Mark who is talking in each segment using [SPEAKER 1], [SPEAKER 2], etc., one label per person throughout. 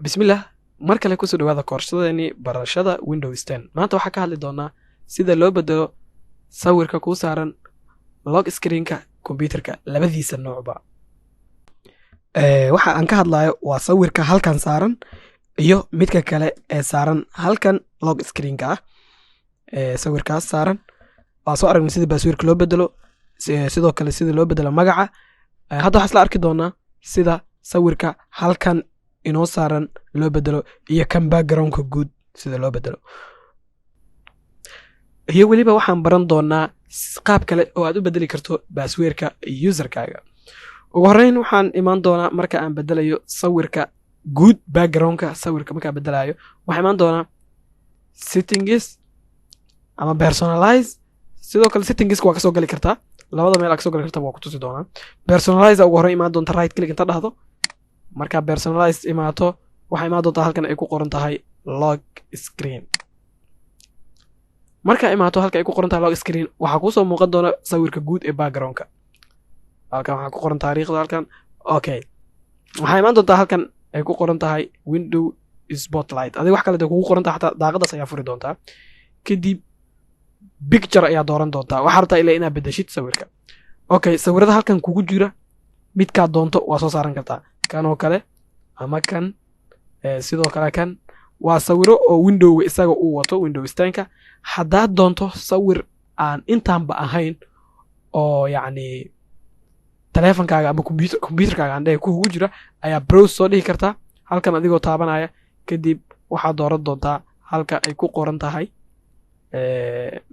[SPEAKER 1] bismillaah mar kale kusoo dhawaada koorsadeenii barashada Windows 10 maanta waxaa ka hadli doonaa sida loo bedelo sawirka ku saaran lock screen-ka computerka labadiisa noocba waxa aan ka hadlayo waa sawirka halkan saaran iyo midka kale ee saaran halkan lock screen-ka sawirkaas saaran waa soo aragnay sida password loo bedelo sidoo kale sida loo bedelo magaca hadda waxaan isla arki doonaa sida sawirka halkan inoo saaran loo bedelo iyo kan background-ka guud sida loo bedelo iyo waliba waxaan baran doonaa qaab kale oo aad u bedeli karto password-ka user-kaaga ugu horeyn waxaan imaan doonaa marka aan bedelayo sawirka guud background-ka sawirka marka aan bedelayo waxaan imaan doonaa settings ama personalize sidoo kale settings waa ka soo gali kartaa labada meel aad ka soo gali kartaa waa ku tusi doonaa personalize ugu horeyn imaan doonta right click inta dhahdo marka personalize imaato waxa imaan doontaa halkan ay ku qoran tahay lock screen marka imaato halka ay ku qoran tahay lock screen waxa ku soo muuqan doona sawirka guud ee background-ka halkan waxa ku qoran taariikhda halkan okay waxa imaan doontaa halkan ay ku qoran tahay window spotlight adiga wax kale ay kugu qoran tahay xataa daaqadaas ayaa furi doontaa kadib picture ayaa dooran doontaa waxa rabtaa ilaa inaad bedeshid sawirka okay sawirada halkan kugu jira midka doonto waa soo saaran kartaa kan oo kale ama kan sidoo kale kan waa sawiro oo window isaga uu wato Windows 10ka hadaa doonto sawir aan intaanba ahayn oo yacni teleefankaaga ama computerkaaga aan kugu jira ayaa browse soo dhihi kartaa halkan adigoo taabanaya kadib waxaad dooran doontaa halka ay ku qoran tahay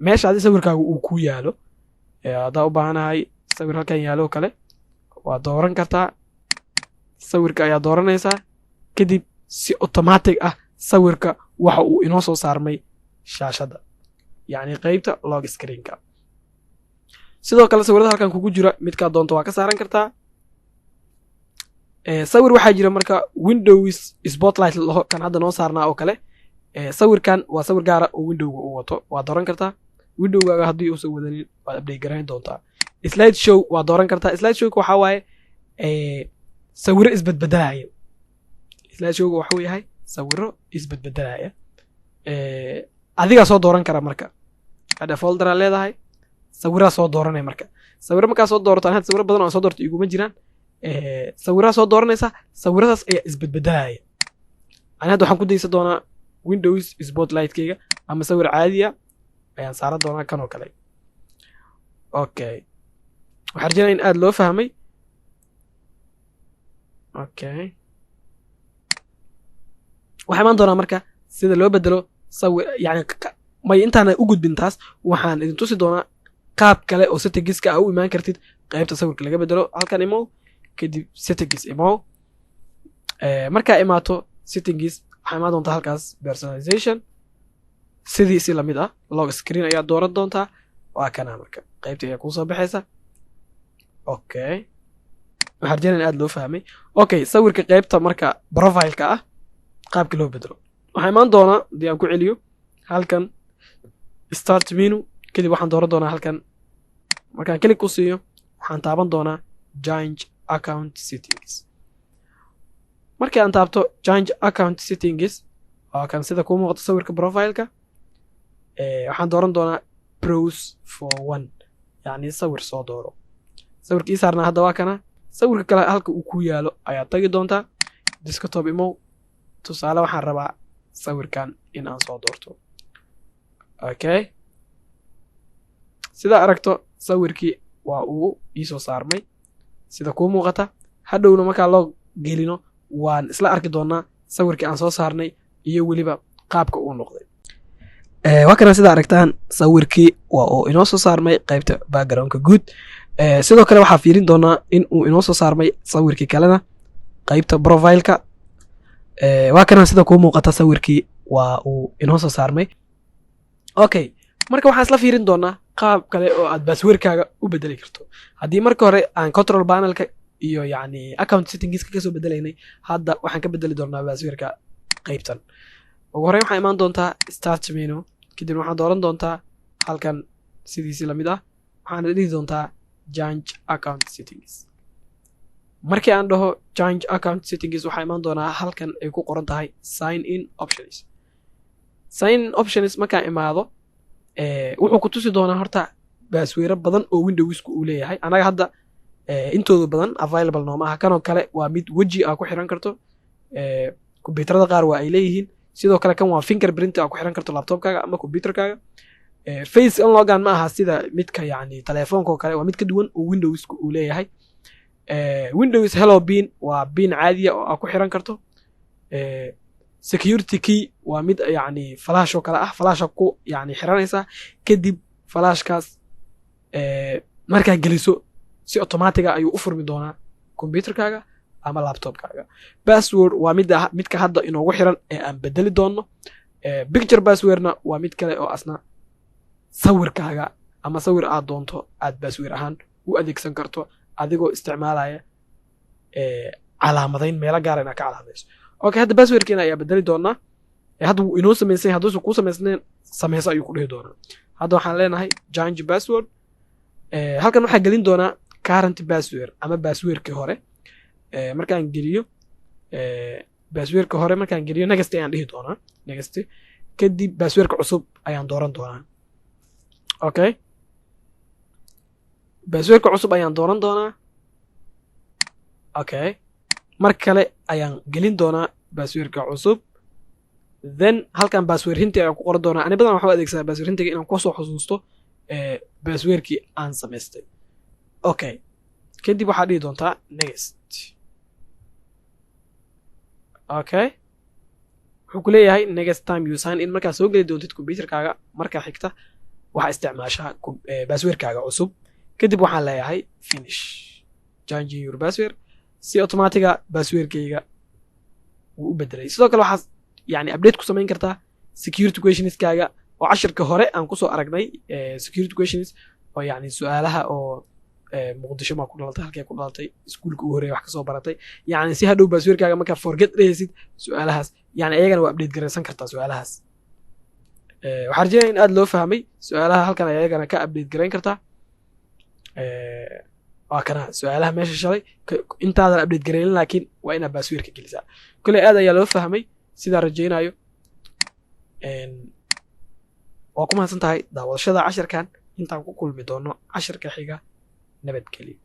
[SPEAKER 1] meesha adi sawirkaaga uu ku yaalo hadaa u baahanahay sawir halkan yaalo kale waa dooran kartaa sawirka ayaa dooranaysaa kadib si automatic ah sawirka waxa uu inoo soo saarmay shaashada yacni qaybta lock screen-ka sidoo kale sawirada halkan kugu jira midka doonto waa ka saaran kartaa sawir waxaa jira marka Windows Spotlight kan hadda noo saarnaa oo kale sawirkan waa sawir gaara oo Windows-ga uu wato waa dooran kartaa Windows-gaaga haddii uusan wadanin waad update garayn doontaa slide show waa dooran kartaa slide show waxa waaye sawiro isbedbedelaya slide show waxa uu yahay sawiro isbedbedelaya adiga soo dooran kara marka ada folder leedahay sawira soo dooranay marka sawiro marka soo doorataan had sawiro badan oo soo doortay iguma jiraan sawira soo dooranaysa sawiradaas ayaa isbedbedelaya ana hadda waxaan ku daysan doonaa Windows Spotlight-kayga ama sawir caadi ah ayaan saaran doonaa kan oo kale okay waxaan rajaynayaa in aad loo fahmay okay waxaan imaan doonaa marka sida loo bedelo sawir yani may intaan u gudbin taas waxaan idin tusi doonaa qaab kale oo settings-ka u imaan kartid qaybta sawirka laga bedelo halkan imo kadib settings imo marka imaato settings waxaa imaan doontaa halkaas personalization sidii si lamid ah lock screen ayaa dooran doontaa waa kana marka qaybta ayaa ku soo baxaysa okay waxaan rajaynayaa in aad loo fahmay okay sawirka qaybta marka profile-ka ah qaabka loo bedelo waxaa imaan doonaa haddii aan ku celiyo halkan start menu kadib waxaan dooran doonaa halkan markaan click ku siiyo waxaan taaban doonaa change account settings markii aan taabto change account settings waa kan sida kuu muuqato sawirka profile-ka waxaan dooran doonaa browse for one yacni sawir soo dooro sawirkii saarnaa hadda waa kana sawirka kale halka uu ku yaalo ayaa tagi doontaa desktop imo tusaale waxaan rabaa sawirkan in aan soo doorto okay sida aragto sawirkii waa uu ii soo saarmay sida kuu muuqata hadhowna markaa loo gelino waan isla arki doonaa sawirkii aan soo saarnay iyo weliba qaabka uu noqday waa kana sida aragtaan sawirkii waa uu inoo soo saarmay qaybta background-ka guud sidoo kale waxaa fiirin doonaa in uu inoo soo saarmay sawirkii kalena qaybta profile-ka waa kana sida kuu muuqata sawirkii waa uu inoo soo saarmay okay marka waxaan isla fiirin doonaa qaab kale oo aad password-kaaga u bedeli karto haddii marka hore aan control panel-ka iyo yacni account settings-ka kasoo bedelaynay hadda waxaan ka bedeli doonaa password-ka qaybtan ugu horreyn waxaa imaan doontaa start menu kadib waxaad dooran doontaa halkan sidiisi lamid ah waxaana dhihi doontaa change account settings markii aan dhaho change account settings waxaa imaan doonaa halkan ay ku qoran tahay sign in options. Sign in options markaan imaado wuxuu ku tusi doonaa horta baasweero badan oo Windowsku uu leeyahay. anaga hadda intooda badan available nooma aha. kanoo kale waa mid weji aa ku xiran karto, kombiyuutarada qaar waa ay leeyihiin. sidoo kale kan waa fingerprint aa ku xiran karto laptopkaaga ama kombiyuutarkaaga. face unlogan ma aha sida midka yacni telefoonka oo kale, waa mid ka duwan oo Windowsku uu leeyahay. Windows hello bean waa bean caadiya oo aa ku xiran karto. security key waa mid yacni flash oo kale ah, flasha ku yacni xiranaysa kadib flashkaas markaa geliso si automatic ayuu u furmi doonaa kombiyuutarkaaga ama laptopkaaga. Password waa midka hadda inoogu xiran ee aan bedeli doono. Picture passwordna waa mid kale oo asna sawirkaaga ama sawir aad doonto aad password ahaan u adeegsan karto adigoo isticmaalaya calaamadayn meelo gaar ah ka calaamadayso. Okay, hadda passwordkeena ayaa bedeli doonaa. hadda wuu inoo sameysay, hadduusan kuu samaysnayn sameyso ayuu ku dhihi doonaa. hadda waxaan leenahay change password. halkan waxaa gelin doonaa current password ama passwordkii hore. markaan geliyo passwordka hore markaan geliyo next ayaan dhihi doonaa. next kadib passwordka cusub ayaan dooran doonaa. okay, passwordka cusub ayaan dooran doonaa. okay, mar kale ayaan gelin doonaa passwordka cusub. then halkan password hinti ayaan ku qoran doonaa. ani badan waxaan u adeegsadaa password hintiga inaan kusoo xusuusto passwordkii aan samaystay. okay, kadib waxaad dhihi doontaa next. okay, wuxuu ku leeyahay next time you sign in markaad soo geli doontid kombiyuutarkaaga markaa xigta waxaa isticmaashaa passwordkaaga cusub. kadib waxaan leeyahay finish changing your password. si automatiga passwordkayga wuu u bedelay. sidoo kale waxaad yani update ku samayn kartaa security questionskaaga oo cashirka hore aan kusoo aragnay. security questions oo yani su-aalaha oo muqdisho maa ku dhalatay, halkee ku dhalatay, iskuulka u horeeya wax kasoo baratay, yani si hadhow passwordkaaga markaa forget dhehaysid su-aalahaas yani ayagana waa update garaysan kartaa su-aalahaas. waxaan rajeynaya in aad loo fahmay su-aalaha halkan ayagana ka update garayn kartaa. waa kana su-aalaha meesha shalay intaadan update garaynin laakiin waa inaad passwordka gelisaa. kule aad ayaa loo fahmay sidaan rajeynayo. waa ku mahadsan tahay daawadashada cashirkan. intaan ku kulmi doono cashirka xiga nabadgelyo.